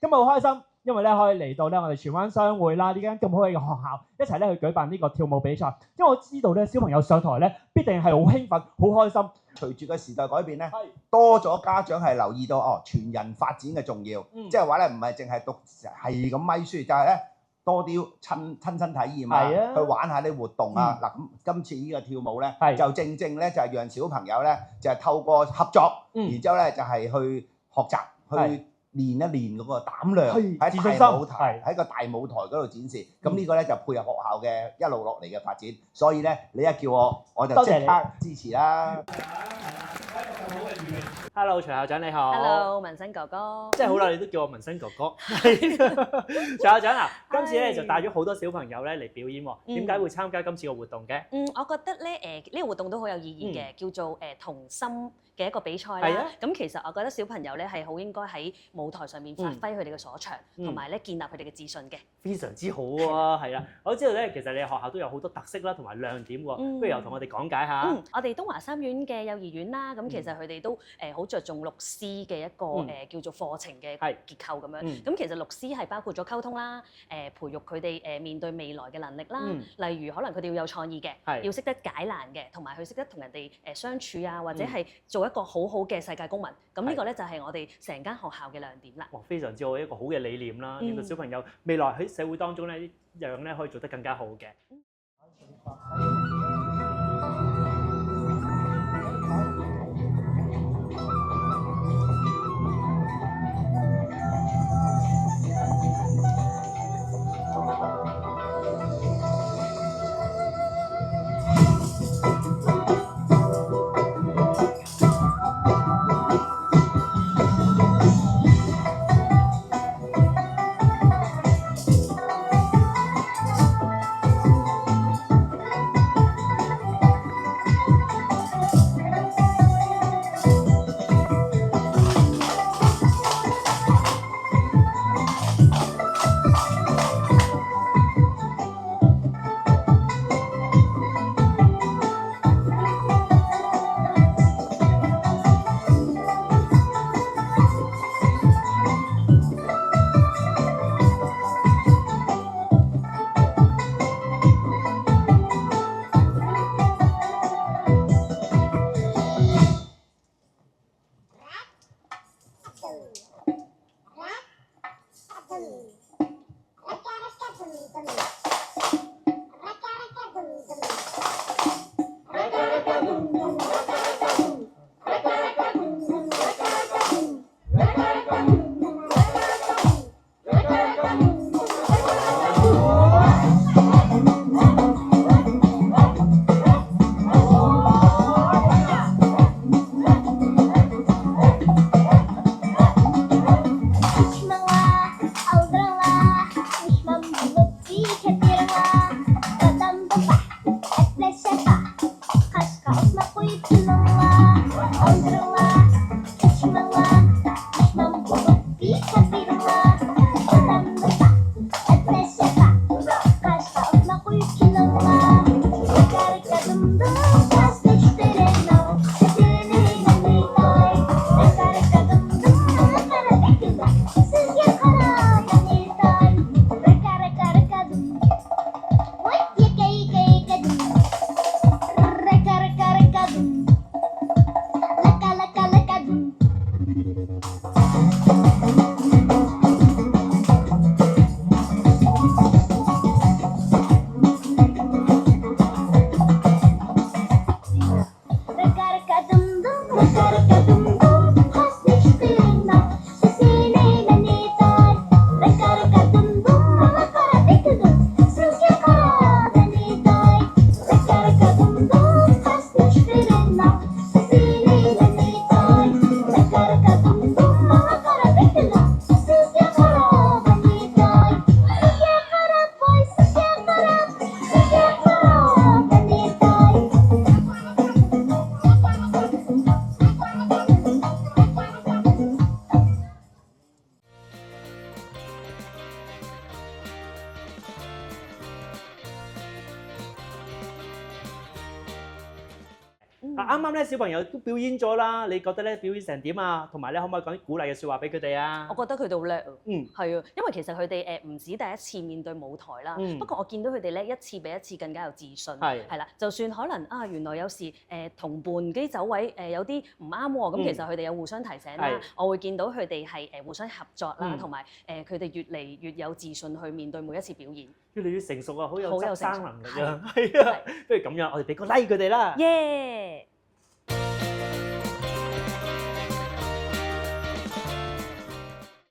今日好開心，因為咧可以嚟到咧我哋荃灣商會啦呢間咁好嘅學校，一齊咧去舉辦呢個跳舞比賽。因為我知道咧小朋友上台咧必定係好興奮、好開心。隨住個時代改變咧，多咗家長係留意到全人發展嘅重要，即係話咧唔係淨係讀係咁咪書，就係咧多啲親身體驗啊，去玩下啲活動啊。嗱咁今次呢個跳舞咧，就正正咧就係讓小朋友咧就係透過合作，然之後咧就係去學習去。練一練嗰個膽量喺大舞台，喺個大舞台嗰度展示。咁呢個咧就配合學校嘅一路落嚟嘅發展。所以咧，你一叫我就即刻支持啦。Hello， 徐校長你好。Hello， 文新哥哥。真係好耐，你都叫我文新哥哥。徐校長啊，今次咧就帶咗好多小朋友咧嚟表演喎。點解會參加今次個活動嘅？我覺得咧呢個活動都好有意義嘅，叫做童心嘅一個比賽啦。咁其實我覺得小朋友咧係好應該喺舞台上面發揮佢哋嘅所長，同埋咧建立佢哋嘅自信嘅。非常之好啊，係啦。我知道咧，其實你學校都有好多特色啦，同埋亮點喎。不如又同我哋講解下。我哋東華三院嘅幼兒園啦，咁其實佢哋都好着重6C嘅一個叫做課程嘅結構咁樣。咁其實6C係包括咗溝通啦，培育佢哋面對未來嘅能力啦。例如可能佢哋要有創意嘅，要識得解難嘅，同埋佢識得同人哋相處啊，或者係做一個好好嘅世界公民。咁呢個咧就係我哋成間學校嘅亮點啦。哇，非常之好，一個好嘅理念啦，令到小朋友未來喺社會當中咧，一樣咧可以做得更加好嘅。啱啱咧小朋友都表演咗啦，你覺得咧表演成點啊？同埋咧可唔可以講啲鼓勵嘅説話俾佢哋啊？我覺得佢哋好叻啊！係啊，因為其實佢哋唔止第一次面對舞台啦，不過我見到佢哋咧一次比一次更加有自信。係啦，就算可能啊，原來有時同伴啲走位有啲唔啱喎，咁其實佢哋有互相提醒啦。我會見到佢哋係互相合作啦，同埋佢哋越嚟越有自信去面對每一次表演。越嚟越成熟啊，好有執生能力啊！係啊，不如咁樣，我哋俾個 like 佢哋啦。耶！